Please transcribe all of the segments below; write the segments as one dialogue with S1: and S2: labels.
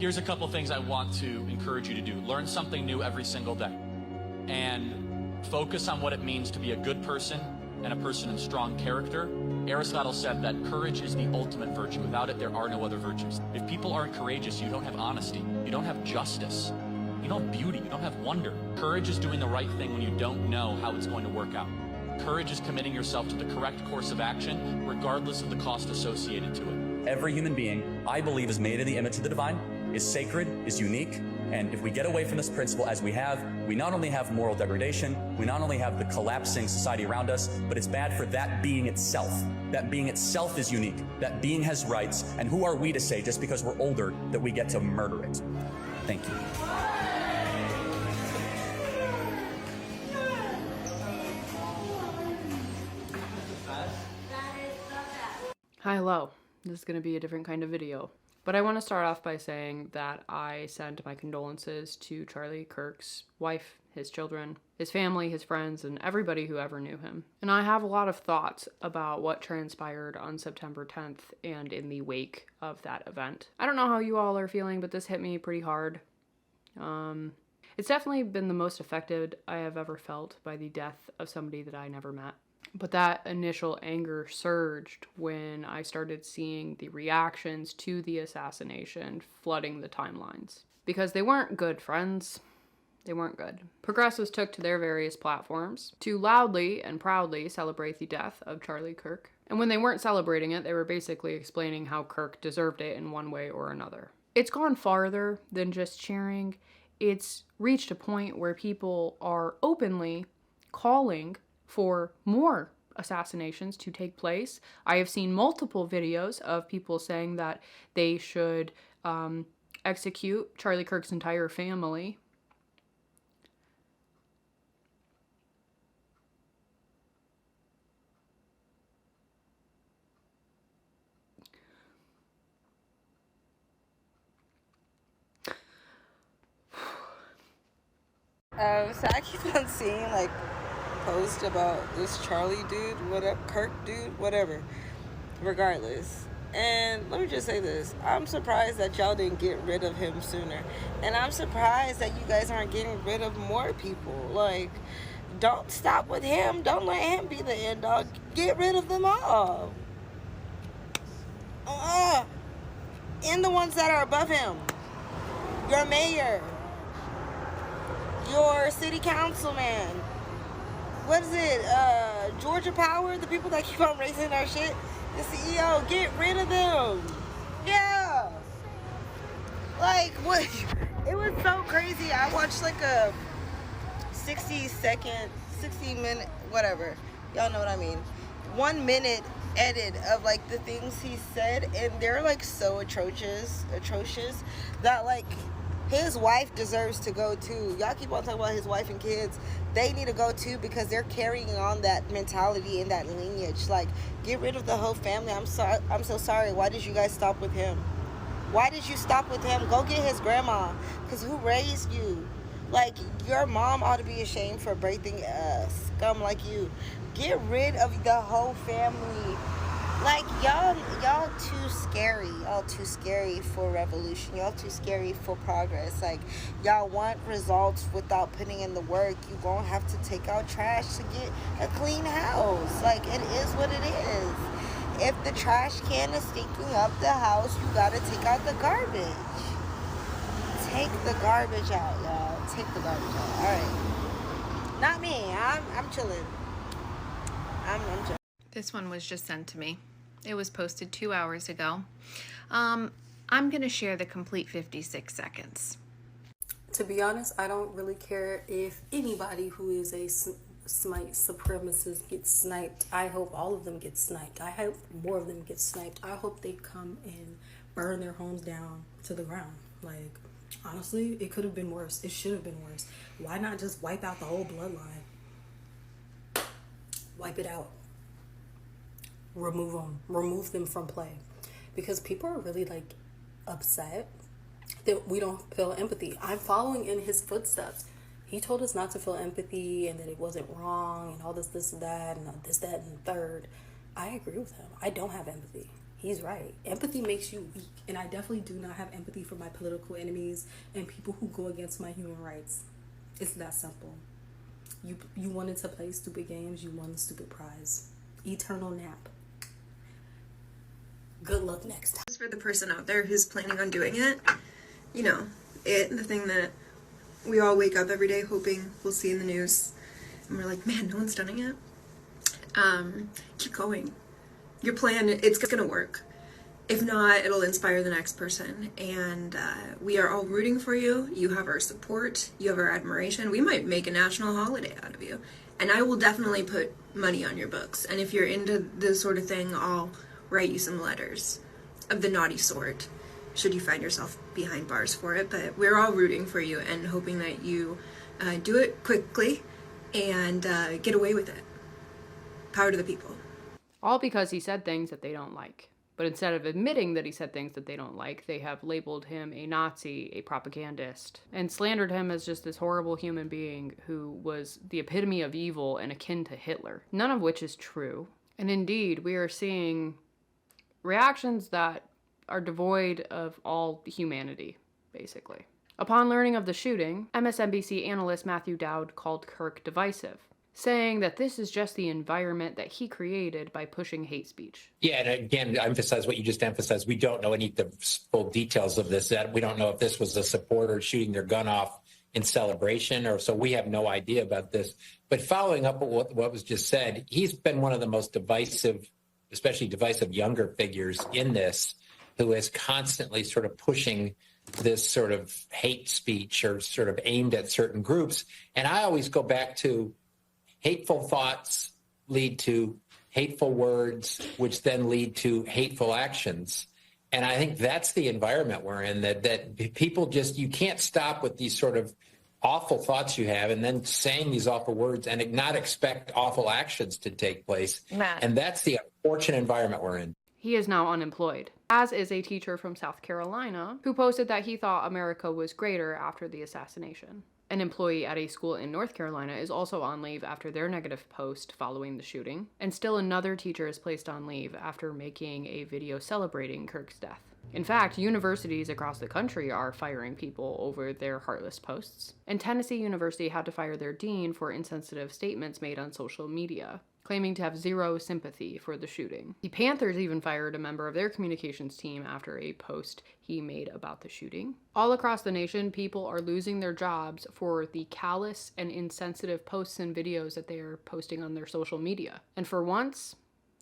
S1: Here's a couple things I want to encourage you to do. Learn something new every single day. And focus on what it means to be a good person and a person of strong character. Aristotle said that courage is the ultimate virtue. Without it, there are no other virtues. If people aren't courageous, you don't have honesty. You don't have justice. You don't have beauty. You don't have wonder. Courage is doing the right thing when you don't know how it's going to work out. Courage is committing yourself to the correct course of action, regardless of the cost associated to it.
S2: Every human being, I believe, is made in the image of the divine, is sacred, is unique, and if we get away from this principle as we have, we not only have moral degradation, we not only have the collapsing society around us, but it's bad for that being itself. That being itself is unique. That being has rights, and who are we to say, just because we're older, that we get to murder it? Thank you.
S3: Hello. This is going to be a different kind of video. But I want to start off by saying that I send my condolences to Charlie Kirk's wife, his children, his family, his friends, and everybody who ever knew him. And I have a lot of thoughts about what transpired on September 10th and in the wake of that event. I don't know how you all are feeling, but this hit me pretty hard. It's definitely been the most affected I have ever felt by the death of somebody that I never met. But that initial anger surged when I started seeing the reactions to the assassination flooding the timelines. Because they weren't good, friends. They weren't good. Progressives took to their various platforms to loudly and proudly celebrate the death of Charlie Kirk. And when they weren't celebrating it, they were basically explaining how Kirk deserved it in one way or another. It's gone farther than just cheering. It's reached a point where people are openly calling for more assassinations to take place. I have seen multiple videos of people saying that they should execute Charlie Kirk's entire family.
S4: So I keep on seeing like post about this Charlie dude, whatever, Kirk dude, whatever, regardless. And let me just say this, I'm surprised that y'all didn't get rid of him sooner. And I'm surprised that you guys aren't getting rid of more people. Like, don't stop with him. Don't let him be the end dog. Get rid of them all. And the ones that are above him. Your mayor. Your city councilman. What is it, Georgia Power, the people that keep on raising our shit, the CEO, get rid of them. Yeah. Like, what? It was so crazy. I watched like a 60 minute, whatever. Y'all know what I mean. 1 minute edit of like the things he said, and they're like so atrocious that like his wife deserves to go too. Y'all keep on talking about his wife and kids. They need to go too because they're carrying on that mentality and that lineage. Like, get rid of the whole family. I'm so sorry. Why did you guys stop with him? Why did you stop with him? Go get his grandma. Because who raised you? Like, your mom ought to be ashamed for breathing scum like you. Get rid of the whole family. Like, y'all too scary. Y'all too scary for revolution. Y'all too scary for progress. Like, y'all want results without putting in the work. You gonna have to take out trash to get a clean house. Like, it is what it is. If the trash can is stinking up the house, you gotta take out the garbage. Take the garbage out, y'all. Take the garbage out. Alright. Not me. I'm chilling. I'm chilling.
S5: This one was just sent to me. It was posted 2 hours ago. I'm going to share the complete 56 seconds.
S6: To be honest, I don't really care if anybody who is a white supremacist gets sniped. I hope all of them get sniped. I hope more of them get sniped. I hope they come and burn their homes down to the ground. Like, honestly, it could have been worse. It should have been worse. Why not just wipe out the whole bloodline? Wipe it out. Remove them from play, because people are really like upset that we don't feel empathy. I'm following in his footsteps. He told us not to feel empathy and that it wasn't wrong and all this and that and this, that, and the third. I agree with him. I don't have empathy. He's right. Empathy makes you weak, and I definitely do not have empathy for my political enemies and people who go against my human rights. It's that simple. You wanted to play stupid games, you won a stupid prize. Eternal nap. Good luck next time.
S7: For the person out there who's planning on doing it, you know, the thing that we all wake up every day hoping we'll see in the news, and we're like, man, no one's done it yet. Keep going. Your plan, it's gonna work. If not, it'll inspire the next person. And we are all rooting for you. You have our support. You have our admiration. We might make a national holiday out of you. And I will definitely put money on your books. And if you're into this sort of thing, I'll write you some letters of the naughty sort, should you find yourself behind bars for it. But we're all rooting for you and hoping that you do it quickly and get away with it. Power to the people.
S3: All because he said things that they don't like. But instead of admitting that he said things that they don't like, they have labeled him a Nazi, a propagandist, and slandered him as just this horrible human being who was the epitome of evil and akin to Hitler. None of which is true. And indeed, we are seeing reactions that are devoid of all humanity, basically. Upon learning of the shooting, MSNBC analyst Matthew Dowd called Kirk divisive, saying that this is just the environment that he created by pushing hate speech.
S8: Yeah, and again, to emphasize what you just emphasized, we don't know any of the full details of this. That we don't know if this was a supporter shooting their gun off in celebration, or so we have no idea about this. But following up on what was just said, he's been one of the most divisive, especially divisive younger figures in this, who is constantly sort of pushing this sort of hate speech or sort of aimed at certain groups. And I always go back to hateful thoughts lead to hateful words, which then lead to hateful actions. And I think that's the environment we're in, that people just, you can't stop with these sort of awful thoughts you have and then saying these awful words and not expect awful actions to take place.
S9: Matt.
S8: And that's the unfortunate environment we're in.
S3: He is now unemployed, as is a teacher from South Carolina who posted that he thought America was greater after the assassination. An employee at a school in North Carolina is also on leave after their negative post following the shooting, and still another teacher is placed on leave after making a video celebrating Kirk's death. In fact, universities across the country are firing people over their heartless posts, and Tennessee University had to fire their dean for insensitive statements made on social media, claiming to have zero sympathy for the shooting. The Panthers even fired a member of their communications team after a post he made about the shooting. All across the nation, people are losing their jobs for the callous and insensitive posts and videos that they are posting on their social media. And for once,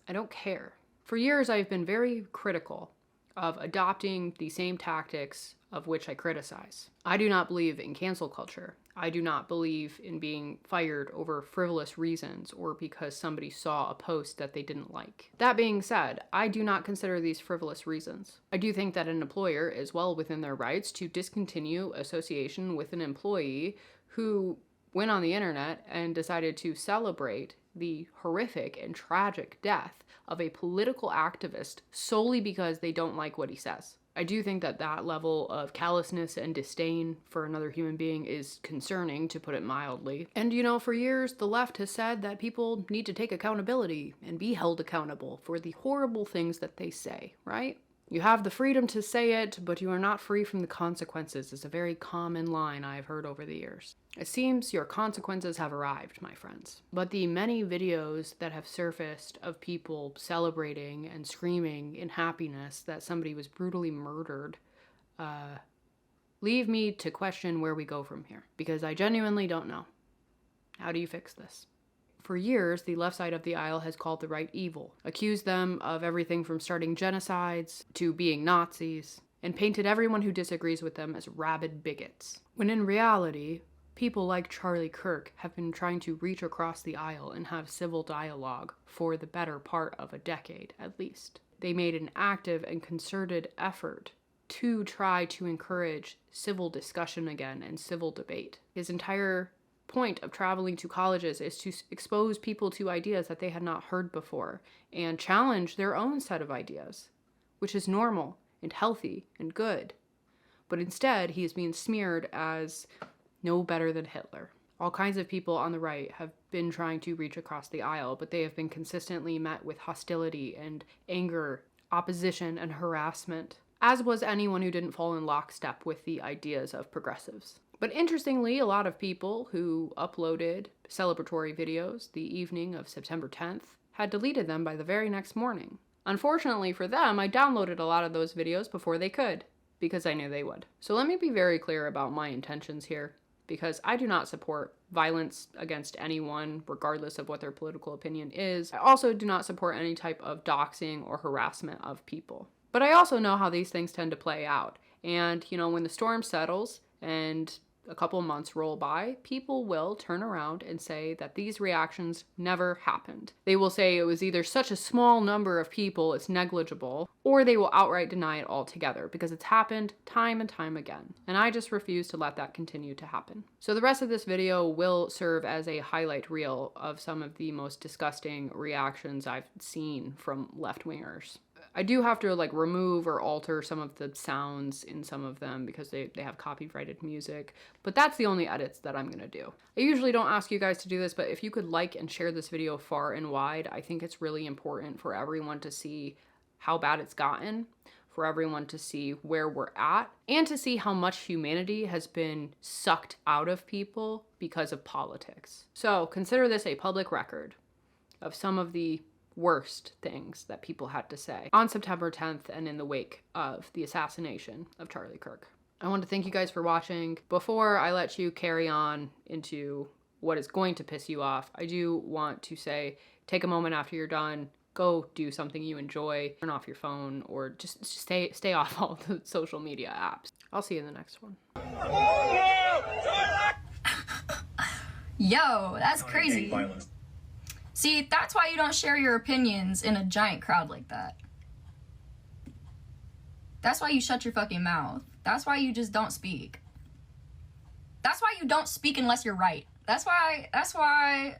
S3: I don't care. For years, I've been very critical of adopting the same tactics of which I criticize. I do not believe in cancel culture. I do not believe in being fired over frivolous reasons or because somebody saw a post that they didn't like. That being said, I do not consider these frivolous reasons. I do think that an employer is well within their rights to discontinue association with an employee who went on the internet and decided to celebrate the horrific and tragic death of a political activist solely because they don't like what he says. I do think that that level of callousness and disdain for another human being is concerning, to put it mildly. And you know, for years, the left has said that people need to take accountability and be held accountable for the horrible things that they say, right? You have the freedom to say it, but you are not free from the consequences is a very common line I've heard over the years. It seems your consequences have arrived, my friends. But the many videos that have surfaced of people celebrating and screaming in happiness that somebody was brutally murdered leave me to question where we go from here, because I genuinely don't know. How do you fix this? For years, the left side of the aisle has called the right evil, accused them of everything from starting genocides to being Nazis, and painted everyone who disagrees with them as rabid bigots. When in reality, people like Charlie Kirk have been trying to reach across the aisle and have civil dialogue for the better part of a decade, at least. They made an active and concerted effort to try to encourage civil discussion again and civil debate. His entire point of traveling to colleges is to expose people to ideas that they had not heard before and challenge their own set of ideas, which is normal and healthy and good. But instead, he is being smeared as no better than Hitler. All kinds of people on the right have been trying to reach across the aisle, but they have been consistently met with hostility and anger opposition and harassment, as was anyone who didn't fall in lockstep with the ideas of progressives. But interestingly, a lot of people who uploaded celebratory videos the evening of September 10th had deleted them by the very next morning. Unfortunately for them, I downloaded a lot of those videos before they could, because I knew they would. So let me be very clear about my intentions here, because I do not support violence against anyone, regardless of what their political opinion is. I also do not support any type of doxing or harassment of people. But I also know how these things tend to play out. And, you know, when the storm settles and a couple months roll by, people will turn around and say that these reactions never happened. They will say it was either such a small number of people, it's negligible, or they will outright deny it altogether because it's happened time and time again. And I just refuse to let that continue to happen. So the rest of this video will serve as a highlight reel of some of the most disgusting reactions I've seen from left-wingers. I do have to like remove or alter some of the sounds in some of them because they have copyrighted music, but that's the only edits that I'm gonna do. I usually don't ask you guys to do this, but if you could like and share this video far and wide, I think it's really important for everyone to see how bad it's gotten, for everyone to see where we're at, and to see how much humanity has been sucked out of people because of politics. So consider this a public record of some of the worst things that people had to say on September 10th and in the wake of the assassination of Charlie Kirk. I want to thank you guys for watching. Before I let you carry on into what is going to piss you off, I do want to say, take a moment after you're done, go do something you enjoy, turn off your phone, or just stay off all the social media apps. I'll see you in the next one.
S9: Yo, that's crazy. See, that's why you don't share your opinions in a giant crowd like that. That's why you shut your fucking mouth. That's why you just don't speak. That's why you don't speak unless you're right. That's why right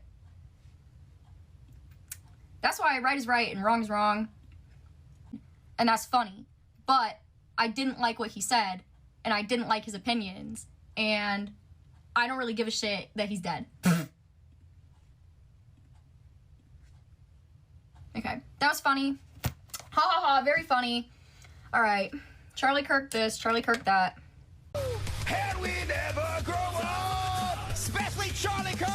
S9: is right and wrong is wrong. And that's funny. But I didn't like what he said, and I didn't like his opinions, and I don't really give a shit that he's dead. Okay, that was funny. Ha ha ha, very funny. All right, Charlie Kirk this, Charlie Kirk that.
S10: And we never grow up, especially Charlie Kirk.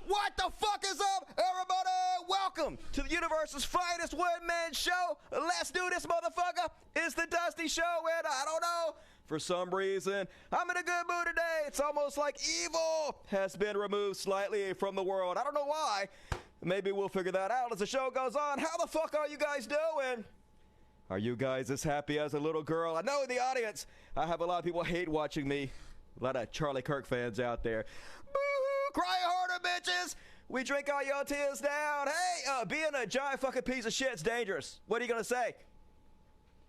S10: What the fuck is up, everybody? Welcome to the universe's finest one-man show. Let's do this, motherfucker. It's the Dusty Show, and I don't know, for some reason, I'm in a good mood today. It's almost like evil has been removed slightly from the world. I don't know why. Maybe we'll figure that out as the show goes on. How the fuck are you guys doing? Are you guys as happy as a little girl? I know in the audience, I have a lot of people hate watching me. A lot of Charlie Kirk fans out there. Boo-hoo, cry harder, bitches. We drink all your tears down. Hey, being a giant fucking piece of shit's dangerous. What are you going to say?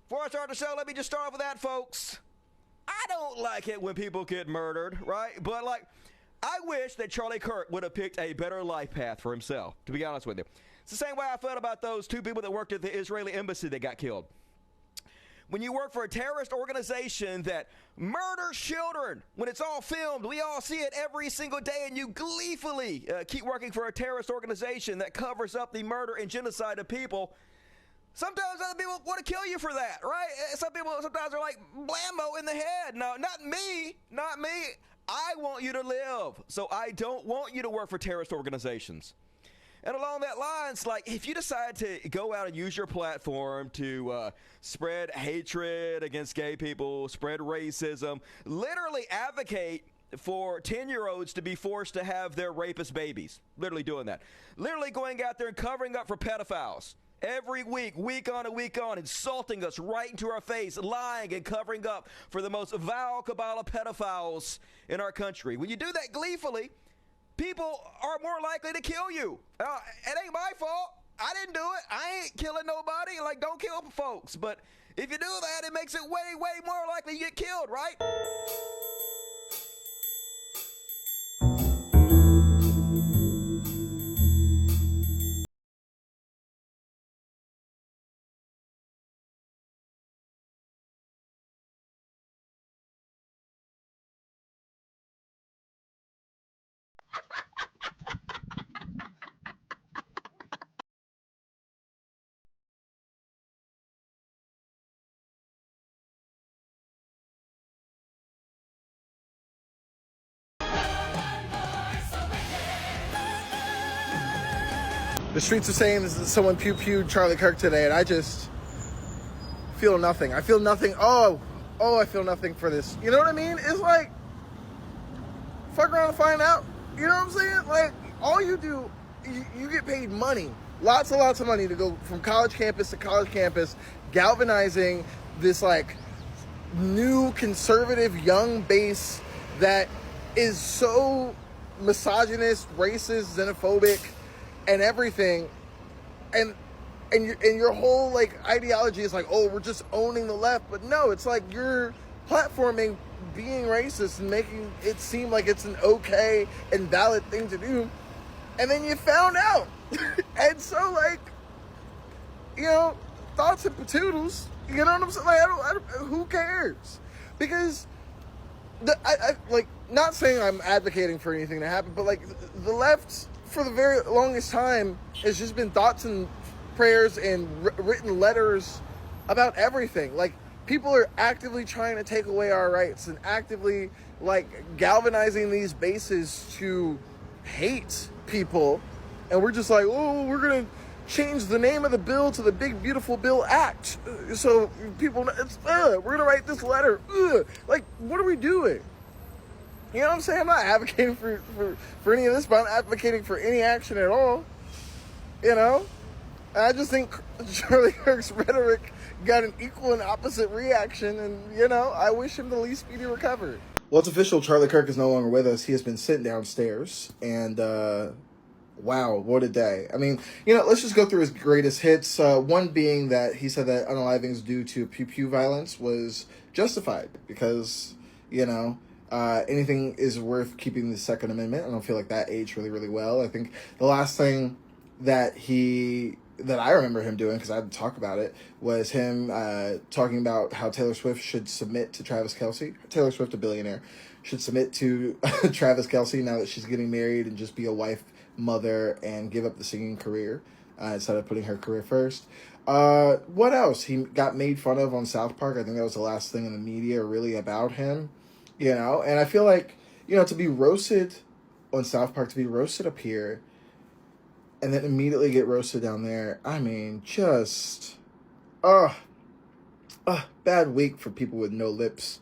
S10: Before I start the show, let me just start off with that, folks. I don't like it when people get murdered, right? But, like, I wish that Charlie Kirk would have picked a better life path for himself, to be honest with you. It's the same way I felt about those two people that worked at the Israeli embassy that got killed. When you work for a terrorist organization that murders children, when it's all filmed, we all see it every single day, and you gleefully keep working for a terrorist organization that covers up the murder and genocide of people, sometimes other people want to kill you for that, right? Some people sometimes are like, blammo in the head. No, not me, not me. I want you to live, so I don't want you to work for terrorist organizations. And along that lines, like, if you decide to go out and use your platform to spread hatred against gay people, spread racism, literally advocate for 10-year-olds to be forced to have their rapist babies, literally doing that, literally going out there and covering up for pedophiles, every week on and week on, insulting us right into our face, lying and covering up for the most vile cabal of pedophiles in our country. When you do that gleefully, people are more likely to kill you. It ain't my fault. I didn't do it. I ain't killing nobody. Like, don't kill folks. But if you do that, it makes it way, way more likely you get killed, right?
S11: The streets are saying someone pew-pewed Charlie Kirk today, and I just feel nothing. I feel nothing. Oh, I feel nothing for this. You know what I mean? It's like, fuck around and find out. You know what I'm saying? Like, all you do, you get paid money. Lots and lots of money to go from college campus to college campus, galvanizing this, like, new conservative young base that is so misogynist, racist, xenophobic, and everything. And your whole, like, ideology is like, oh, we're just owning the left. But no, it's like you're platforming being racist and making it seem like it's an okay and valid thing to do. And then you found out. And so, like, you know, thoughts and patoodles. You know what I'm saying? Like, I don't who cares? Because I like, not saying I'm advocating for anything to happen, but like the left for the very longest time has just been thoughts and prayers and written letters about everything. Like, people are actively trying to take away our rights and actively, like, galvanizing these bases to hate people, and we're just like, oh, we're gonna change the name of the bill to the Big Beautiful Bill Act, so people, we're gonna write this letter. Like, what are we doing? You know what I'm saying? I'm not advocating for any of this, but I'm advocating for any action at all. You know? And I just think Charlie Kirk's rhetoric got an equal and opposite reaction, and, you know, I wish him the least speedy recovery. Well, it's official. Charlie Kirk is no longer with us. He has been sitting downstairs, and wow, what a day. I mean, you know, let's just go through his greatest hits. One being that he said that unalivings due to pew-pew violence was justified because, you know, anything is worth keeping the Second Amendment. I don't feel like that aged really, really well. I think the last thing that I remember him doing, because I had to talk about it, was him talking about how Taylor Swift should submit to Travis Kelce. Taylor Swift, a billionaire, should submit to Travis Kelce now that she's getting married and just be a wife, mother, and give up the singing career instead of putting her career first. What else? He got made fun of on South Park. I think that was the last thing in the media really about him, you know? And I feel like, you know, to be roasted on South Park, to be roasted up here, and then immediately get roasted down there. I mean, just, bad week for people with no lips.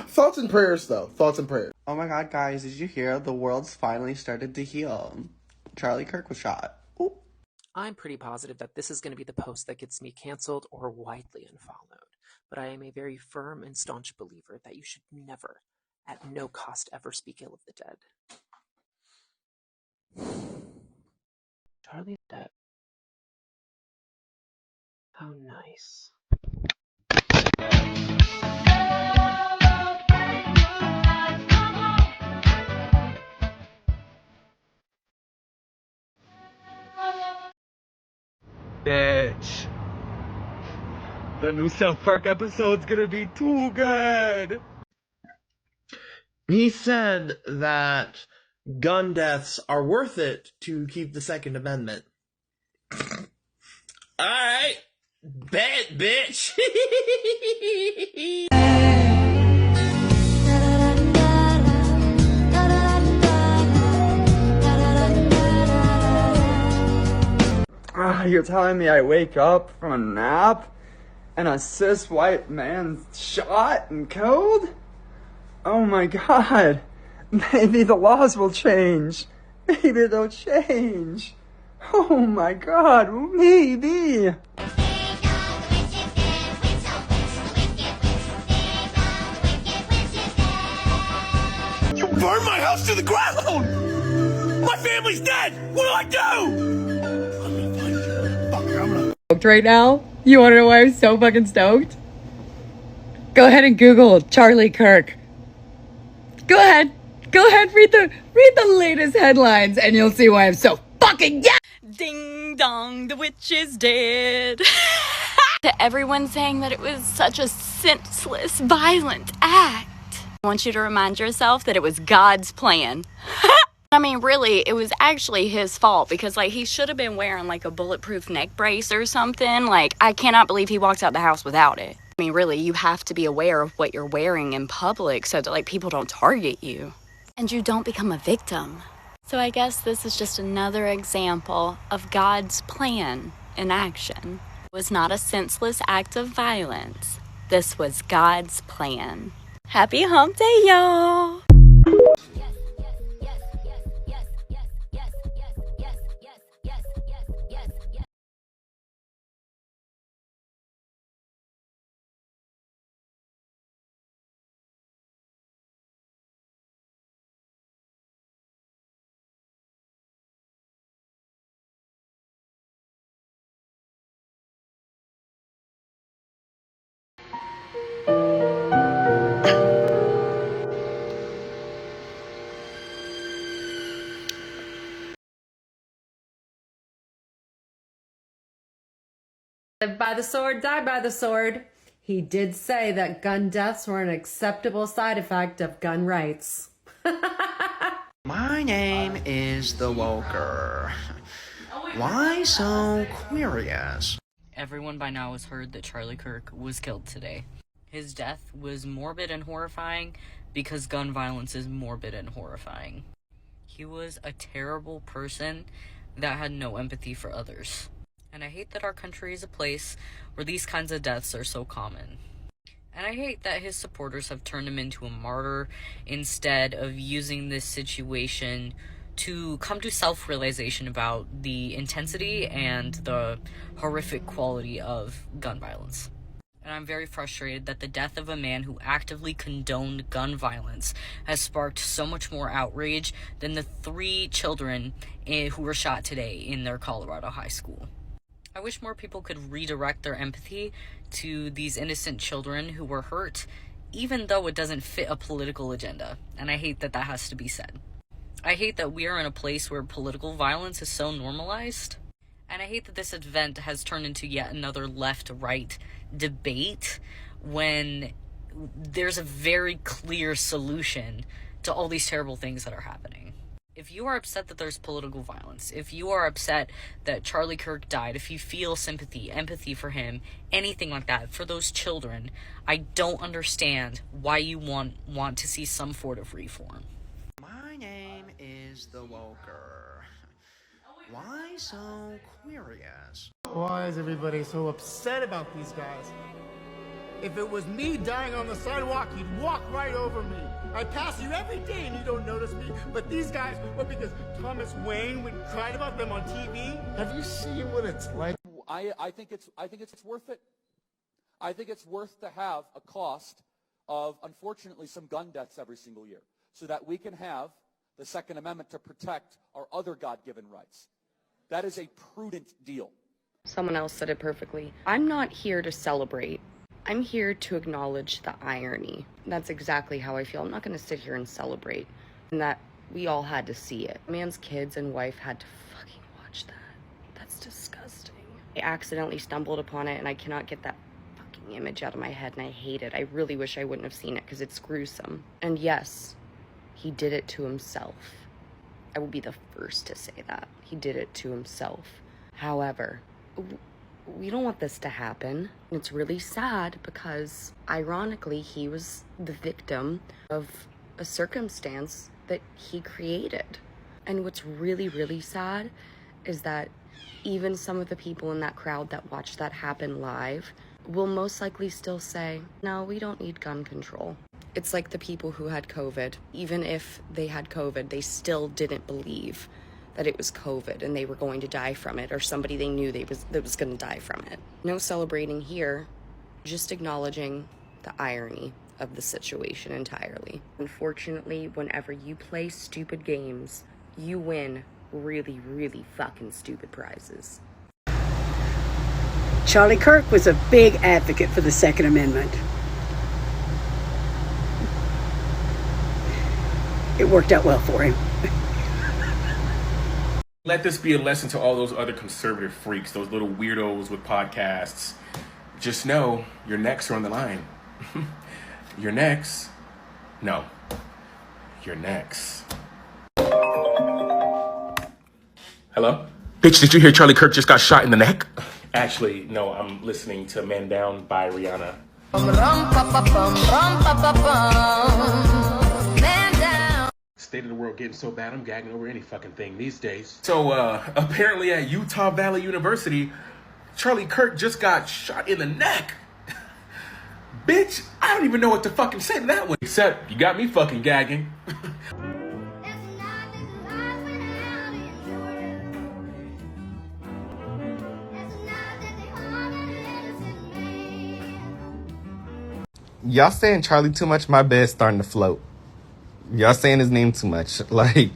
S11: Thoughts and prayers, though. Thoughts and prayers.
S12: Oh my god, guys, did you hear? The world's finally started to heal. Charlie Kirk was shot. Ooh.
S13: I'm pretty positive that this is going to be the post that gets me canceled or widely unfollowed, but I am a very firm and staunch believer that you should never, at no cost, ever speak ill of the dead. Charlie's dead. How nice.
S14: Bitch. The new South Park episode's gonna be too good. He said that gun deaths are worth it to keep the Second Amendment. Alright. Bet, bitch.
S15: You're telling me I wake up from a nap and a cis white man shot and killed? Oh my god. Maybe the laws will change. Maybe they'll change. Oh my god, maybe.
S10: You burned my house to the ground! My family's dead! What do I do?
S3: Stoked right now? You want to know why I'm so fucking stoked? Go ahead and Google Charlie Kirk. Go ahead, read the latest headlines, and you'll see why I'm so fucking
S16: Ding dong, the witch is dead. To everyone saying that it was such a senseless, violent act, I want you to remind yourself that it was God's plan. I mean, really, it was actually his fault because, like, he should have been wearing, like, a bulletproof neck brace or something. Like, I cannot believe he walked out the house without it. I mean, really, you have to be aware of what you're wearing in public so that, like, people don't target you. And you don't become a victim. So I guess this is just another example of God's plan in action. It was not a senseless act of violence. This was God's plan. Happy hump day, y'all!
S17: Live by the sword, die by the sword. He did say that gun deaths were an acceptable side effect of gun rights.
S18: My name is the Woker. Why so curious?
S19: Everyone by now has heard that Charlie Kirk was killed today. His death was morbid and horrifying because gun violence is morbid and horrifying. He was a terrible person that had no empathy for others. And I hate that our country is a place where these kinds of deaths are so common. And I hate that his supporters have turned him into a martyr instead of using this situation to come to self-realization about the intensity and the horrific quality of gun violence. And I'm very frustrated that the death of a man who actively condoned gun violence has sparked so much more outrage than the 3 children who were shot today in their Colorado high school. I wish more people could redirect their empathy to these innocent children who were hurt, even though it doesn't fit a political agenda, and I hate that that has to be said. I hate that we are in a place where political violence is so normalized, and I hate that this event has turned into yet another left-right debate when there's a very clear solution to all these terrible things that are happening. If you are upset that there's political violence, if you are upset that Charlie Kirk died, if you feel sympathy, empathy for him, anything like that, for those children, I don't understand why you want to see some sort of reform.
S18: My name is the Woker. Why so curious?
S20: Why is everybody so upset about these guys? If it was me dying on the sidewalk, you'd walk right over me. I pass you every day and you don't notice me. But these guys, what, because Thomas Wayne cried about them on TV? Have you seen what it's like?
S21: I think it's worth it. I think it's worth to have a cost of, unfortunately, some gun deaths every single year so that we can have the Second Amendment to protect our other God-given rights. That is a prudent deal.
S3: Someone else said it perfectly. I'm not here to celebrate. I'm here to acknowledge the irony. That's exactly how I feel. I'm not going to sit here and celebrate. And that we all had to see it. Man's kids and wife had to fucking watch that. That's disgusting. I accidentally stumbled upon it and I cannot get that fucking image out of my head and I hate it. I really wish I wouldn't have seen it because it's gruesome. And yes, he did it to himself. I will be the first to say that. He did it to himself. However, we don't want this to happen. It's really sad because, ironically, he was the victim of a circumstance that he created. And what's really, really sad is that even some of the people in that crowd that watched that happen live will most likely still say, no, we don't need gun control. It's like the people who had COVID. Even if they had COVID, they still didn't believe that it was COVID and they were going to die from it, or somebody they knew that was going to die from it. No celebrating here, just acknowledging the irony of the situation entirely. Unfortunately, whenever you play stupid games, you win really, really fucking stupid prizes.
S22: Charlie Kirk was a big advocate for the Second Amendment. It worked out well for him.
S23: Let this be a lesson to all those other conservative freaks, those little weirdos with podcasts. Just know your necks are on the line. Your necks? No. Your necks. Hello? Bitch, did you hear Charlie Kirk just got shot in the neck? Actually, no, I'm listening to Man Down by Rihanna. state of the world getting so bad, I'm gagging over any fucking thing these days. So, apparently at Utah Valley University, Charlie Kirk just got shot in the neck. Bitch, I don't even know what to fucking say to that one. Except, you got me fucking gagging.
S1: Y'all saying Charlie too much, my bed's starting to float. Y'all saying his name too much. Like,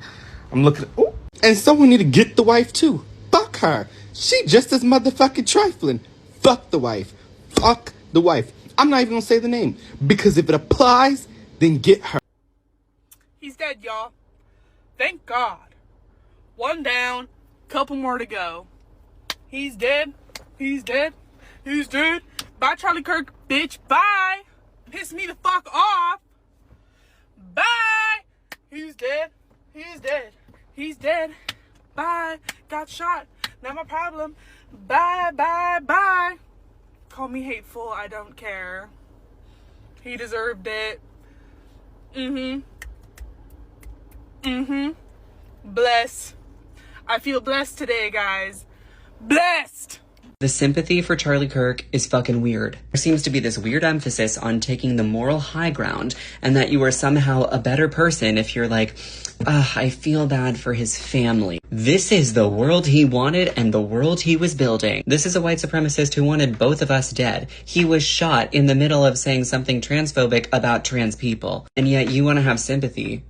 S1: I'm looking, ooh. And someone need to get the wife too. Fuck her. She just as motherfucking trifling. Fuck the wife. Fuck the wife. I'm not even gonna say the name. Because if it applies, then get her.
S2: He's dead, y'all. Thank God. One down, couple more to go. He's dead. He's dead. He's dead. Bye, Charlie Kirk, bitch. Bye. Piss me the fuck off. Bye. He's dead. He's dead. He's dead. Bye. Got shot. Not my problem. Bye, bye, bye. Call me hateful. I don't care. He deserved it. Bless. I feel blessed today, guys. Blessed.
S4: The sympathy for Charlie Kirk is fucking weird. There seems to be this weird emphasis on taking the moral high ground and that you are somehow a better person if you're like, I feel bad for his family. This is the world he wanted and the world he was building. This is a white supremacist who wanted both of us dead. He was shot in the middle of saying something transphobic about trans people. And yet you want to have sympathy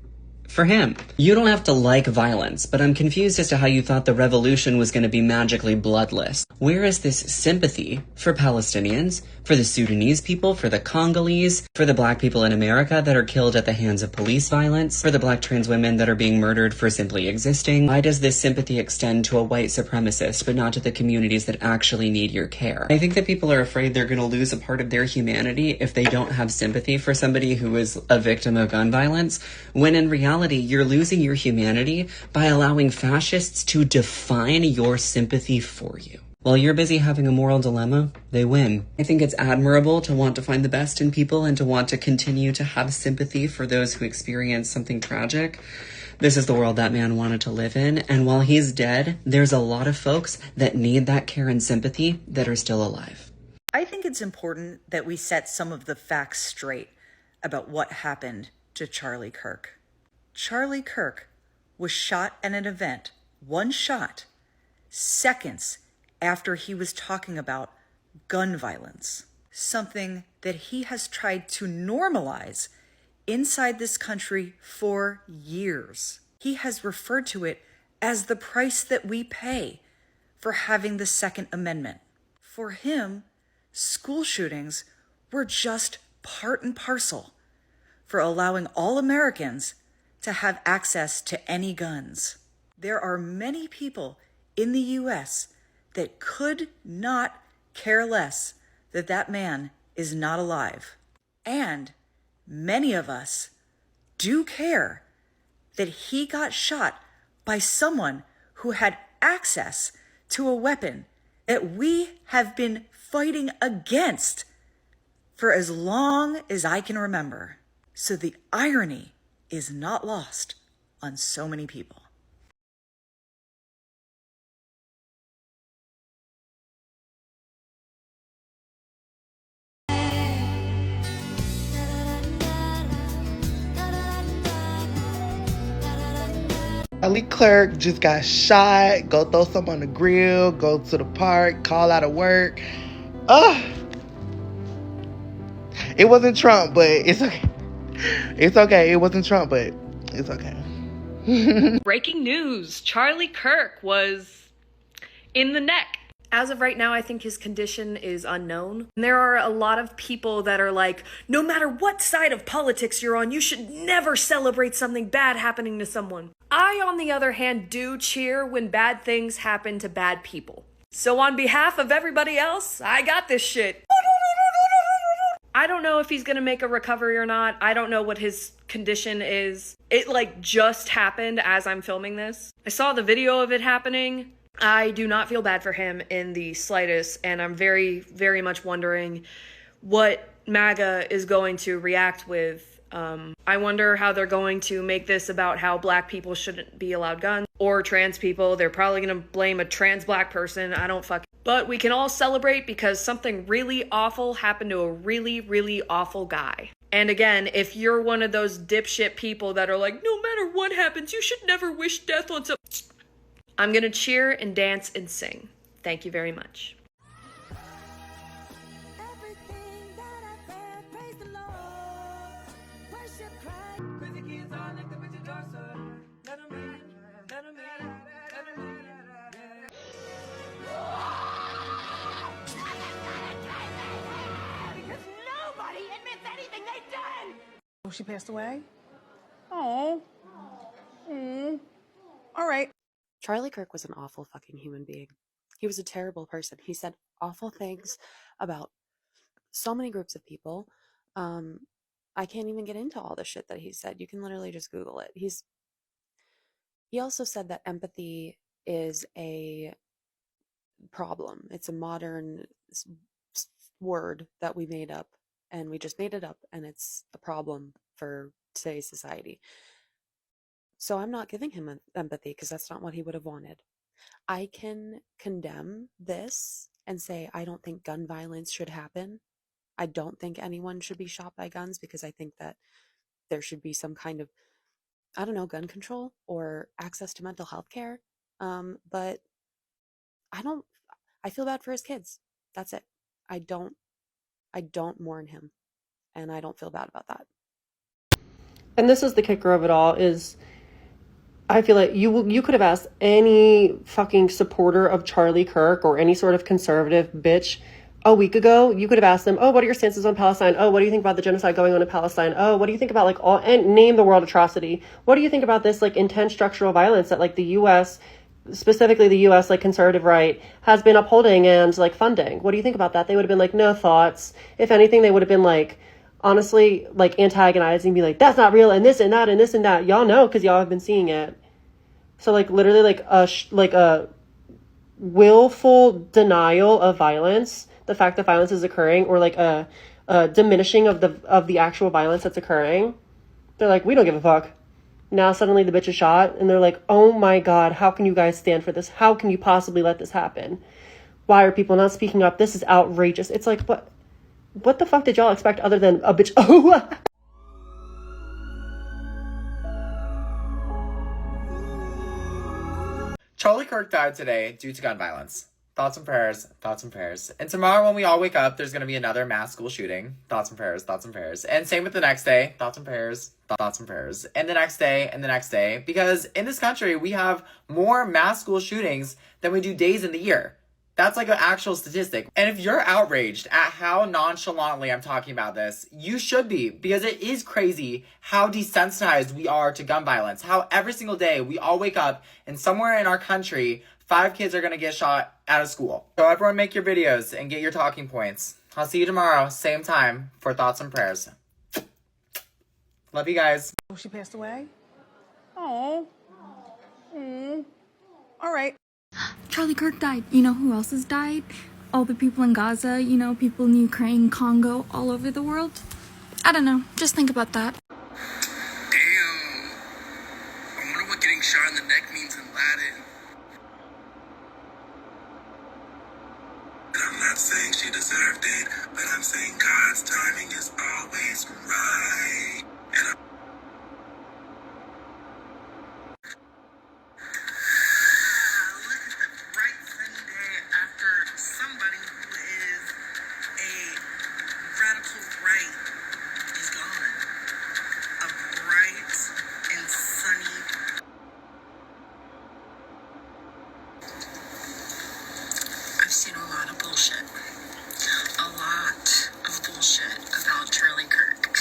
S4: for him. You don't have to like violence, but I'm confused as to how you thought the revolution was going to be magically bloodless. Where is this sympathy for Palestinians, for the Sudanese people, for the Congolese, for the black people in America that are killed at the hands of police violence, for the black trans women that are being murdered for simply existing? Why does this sympathy extend to a white supremacist, but not to the communities that actually need your care? I think that people are afraid they're going to lose a part of their humanity if they don't have sympathy for somebody who is a victim of gun violence, when in reality, you're losing your humanity by allowing fascists to define your sympathy for you. While you're busy having a moral dilemma, they win. I think it's admirable to want to find the best in people and to want to continue to have sympathy for those who experience something tragic. This is the world that man wanted to live in, and while he's dead, there's a lot of folks that need that care and sympathy that are still alive.
S24: I think it's important that we set some of the facts straight about what happened to Charlie Kirk. Charlie Kirk was shot at an event, one shot, seconds after he was talking about gun violence, something that he has tried to normalize inside this country for years. He has referred to it as the price that we pay for having the Second Amendment. For him, school shootings were just part and parcel for allowing all Americans to have access to any guns. There are many people in the U.S. that could not care less that that man is not alive. And many of us do care that he got shot by someone who had access to a weapon that we have been fighting against for as long as I can remember. So the irony is not lost on so many people.
S11: Charlie Kirk just got shot. Go throw some on the grill. Go to the park. Call out of work. It wasn't Trump, but it's okay. It's okay. It wasn't Trump, but it's okay.
S25: Breaking news. Charlie Kirk was in the neck. As of right now, I think his condition is unknown. And there are a lot of people that are like, no matter what side of politics you're on, you should never celebrate something bad happening to someone. I, on the other hand, do cheer when bad things happen to bad people. So on behalf of everybody else, I got this shit. I don't know if he's gonna make a recovery or not. I don't know what his condition is. It just happened as I'm filming this. I saw the video of it happening. I do not feel bad for him in the slightest, and I'm very, very much wondering what MAGA is going to react with I wonder how they're going to make this about how black people shouldn't be allowed guns, or trans people. They're probably going to blame a trans black person. I don't fucking... But we can all celebrate because something really awful happened to a really, really awful guy. And again, if you're one of those dipshit people that are like, no matter what happens, you should never wish death on some... I'm gonna cheer and dance and sing. Thank you very much.
S5: Oh, she passed away? Oh. All right.
S6: Charlie Kirk was an awful fucking human being. He was a terrible person. He said awful things about so many groups of people. I can't even get into all the shit that he said. You can literally just Google it. He also said that empathy is a problem. It's a modern word that we made up, and we just made it up, and it's a problem for today's society. So I'm not giving him empathy because that's not what he would have wanted. I can condemn this and say I don't think gun violence should happen. I don't think anyone should be shot by guns because I think that there should be some kind of, I don't know, gun control or access to mental health care. But I feel bad for his kids. That's it. I don't mourn him, and I don't feel bad about that.
S3: And this is the kicker of it all, is I feel like you could have asked any fucking supporter of Charlie Kirk or any sort of conservative bitch a week ago. You could have asked them, oh, what are your stances on Palestine? Oh, what do you think about the genocide going on in Palestine? Oh, what do you think about and name the world atrocity. What do you think about this intense structural violence that the U.S., specifically the U.S. conservative right, has been upholding and funding? What do you think about that? They would have been no thoughts. If anything, they would have been honestly antagonizing, be that's not real, and this and that and this and that. Y'all know because y'all have been seeing it. So literally a willful denial of violence, the fact that violence is occurring, or a diminishing of the actual violence that's occurring. They're we don't give a fuck. Now suddenly the bitch is shot, and they're oh my god, how can you guys stand for this? How can you possibly let this happen? Why are people not speaking up? This is outrageous. It's what the fuck did y'all expect other than a bitch? Oh.
S7: Charlie Kirk died today due to gun violence. Thoughts and prayers, thoughts and prayers. And tomorrow when we all wake up, there's going to be another mass school shooting. Thoughts and prayers, thoughts and prayers. And same with the next day. Thoughts and prayers, thoughts and prayers. And the next day, and the next day. Because in this country, we have more mass school shootings than we do days in the year. That's an actual statistic. And if you're outraged at how nonchalantly I'm talking about this, you should be. Because it is crazy how desensitized we are to gun violence. How every single day we all wake up and somewhere in our country, 5 kids are going to get shot out of school. So everyone make your videos and get your talking points. I'll see you tomorrow, same time, for thoughts and prayers. Love you guys.
S5: Oh, she passed away? Oh. All right.
S8: Charlie Kirk died. You know who else has died? All the people in Gaza, people in Ukraine, Congo, all over the world. I don't know. Just think about that.
S9: Damn. I wonder what getting shot in the neck means in Latin. And I'm not saying she deserved it, but I'm saying God's timing is always right. And I've seen a lot of bullshit. A lot of bullshit about Charlie Kirk.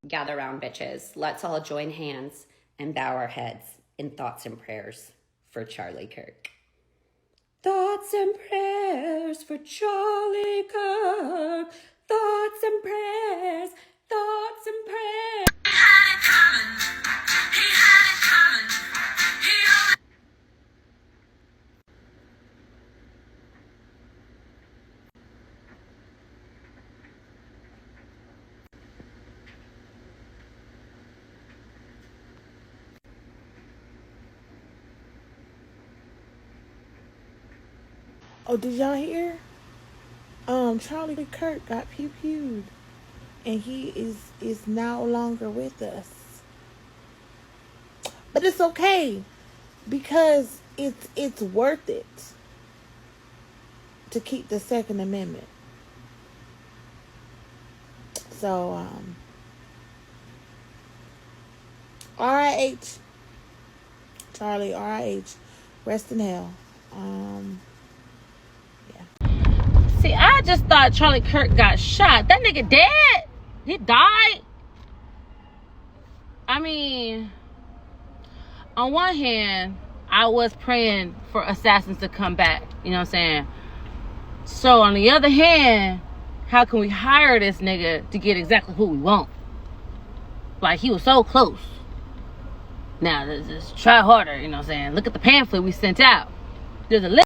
S10: Gather round, bitches. Let's all join hands and bow our heads in thoughts and prayers for Charlie Kirk. Thoughts and prayers for Charlie Kirk. Thoughts and prayers. Thoughts and prayers. He had it coming. He had it coming.
S5: Oh, did y'all hear? Charlie Kirk got pew-pewed, and he is no longer with us. But it's okay, because it's worth it to keep the Second Amendment. So, R.I.H. Charlie, R.I.H. Rest in hell.
S12: See, I just thought Charlie Kirk got shot. That nigga dead. He died. I mean, on one hand, I was praying for assassins to come back. You know what I'm saying? So, on the other hand, how can we hire this nigga to get exactly who we want? Like, he was so close. Now, let's try harder, you know what I'm saying? Look at the pamphlet we sent out. There's a list.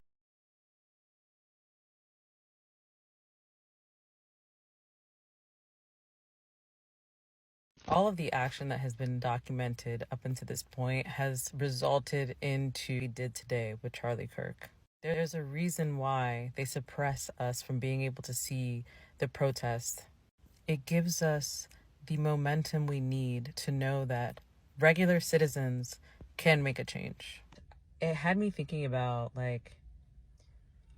S13: All of the action that has been documented up until this point has resulted into what we did today with Charlie Kirk. There's a reason why they suppress us from being able to see the protest. It gives us the momentum we need to know that regular citizens can make a change. It had me thinking about, like,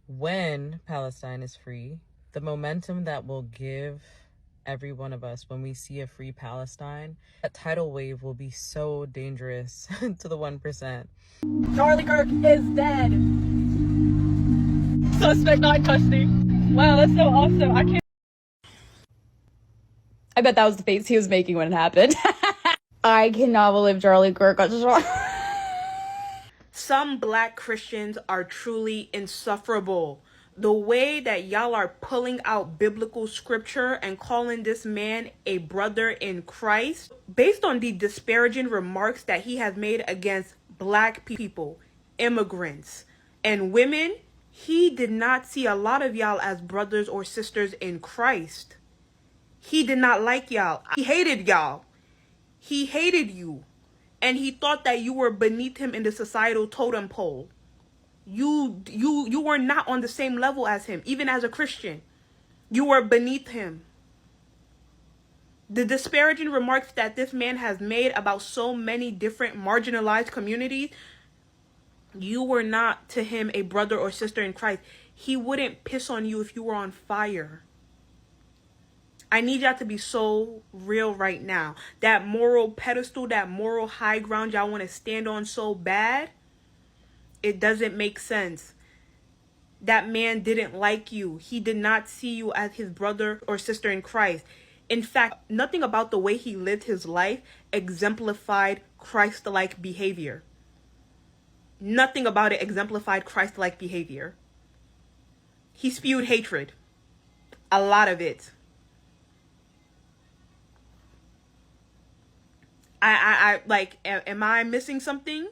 S13: when Palestine is free, the momentum that will give every one of us when we see a free Palestine, that tidal wave will be so dangerous to the 1%.
S25: Charlie Kirk is dead. Suspect not in custody. Wow, that's so awesome. I can't.
S14: I bet that was the face he was making when it happened. I cannot believe Charlie Kirk got shot.
S2: Some black Christians are truly insufferable. The way that y'all are pulling out biblical scripture and calling this man a brother in Christ, based on the disparaging remarks that he has made against black people, immigrants, and women, he did not see a lot of y'all as brothers or sisters in Christ. He did not like y'all. He hated y'all. He hated you. And he thought that you were beneath him in the societal totem pole. You were not on the same level as him, even as a Christian. You were beneath him. The disparaging remarks that this man has made about so many different marginalized communities, you were not to him a brother or sister in Christ. He wouldn't piss on you if you were on fire. I need y'all to be so real right now. That moral pedestal, that moral high ground y'all want to stand on so bad, it doesn't make sense. That man didn't like you. He did not see you as his brother or sister in Christ. In fact, nothing about the way he lived his life exemplified Christ-like behavior. Nothing about it exemplified Christ-like behavior. He spewed hatred. A lot of it. Am I missing something?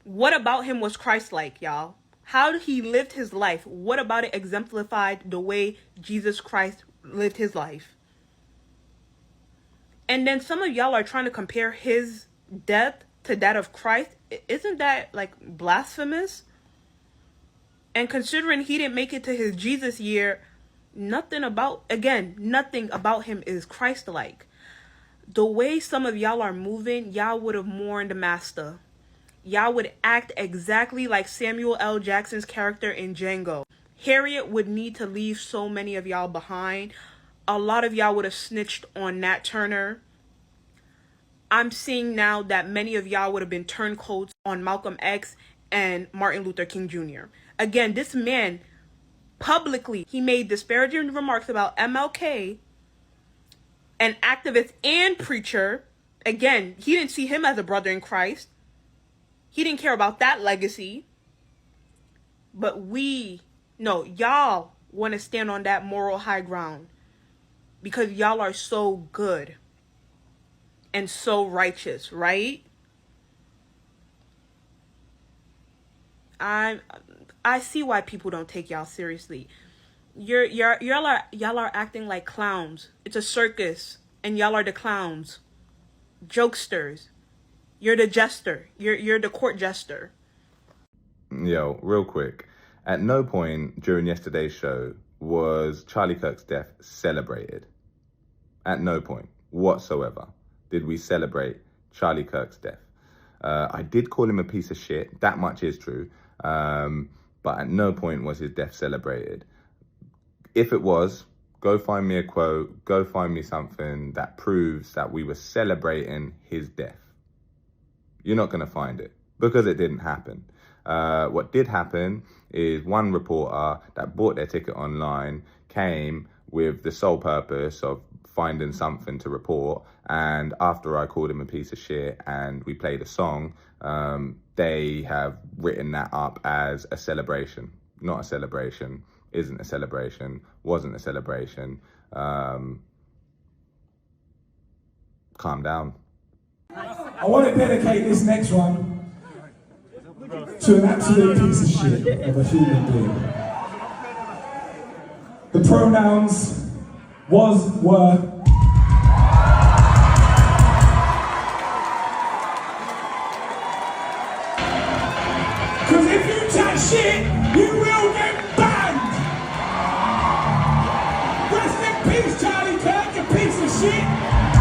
S2: What about him was Christ-like, y'all? How he lived his life, what about it exemplified the way Jesus Christ lived his life? And then some of y'all are trying to compare his death to that of Christ. Isn't that, like, blasphemous? And considering he didn't make it to his Jesus year, nothing about him is Christ-like. The way some of y'all are moving, y'all would have mourned the master. Y'all would act exactly like Samuel L. Jackson's character in Django. Harriet would need to leave so many of y'all behind. A lot of y'all would have snitched on Nat Turner. I'm seeing now that many of y'all would have been turncoats on Malcolm X and Martin Luther King Jr. Again, this man publicly, he made disparaging remarks about MLK an activist and preacher. Again, he didn't see him as a brother in Christ. He didn't care about that legacy. But y'all want to stand on that moral high ground because y'all are so good and so righteous, right? I see why people don't take y'all seriously. Y'all are acting like clowns. It's a circus, and y'all are the clowns, jokesters. You're the jester. You're the court jester.
S15: Yo, real quick. At no point during yesterday's show was Charlie Kirk's death celebrated. At no point whatsoever did we celebrate Charlie Kirk's death. I did call him a piece of shit. That much is true. But at no point was his death celebrated. If it was, go find me a quote, go find me something that proves that we were celebrating his death. You're not going to find it because it didn't happen. What did happen is one reporter that bought their ticket online came with the sole purpose of finding something to report, and after I called him a piece of shit and we played a song, they have written that up as a celebration. Not a celebration, isn't a celebration, wasn't a celebration. Calm down.
S16: I want to dedicate this next one to an absolute piece of shit of a human being. The pronouns was, were. Because if you chat shit, you will get banned. Rest in peace, Charlie Kirk, you piece of shit.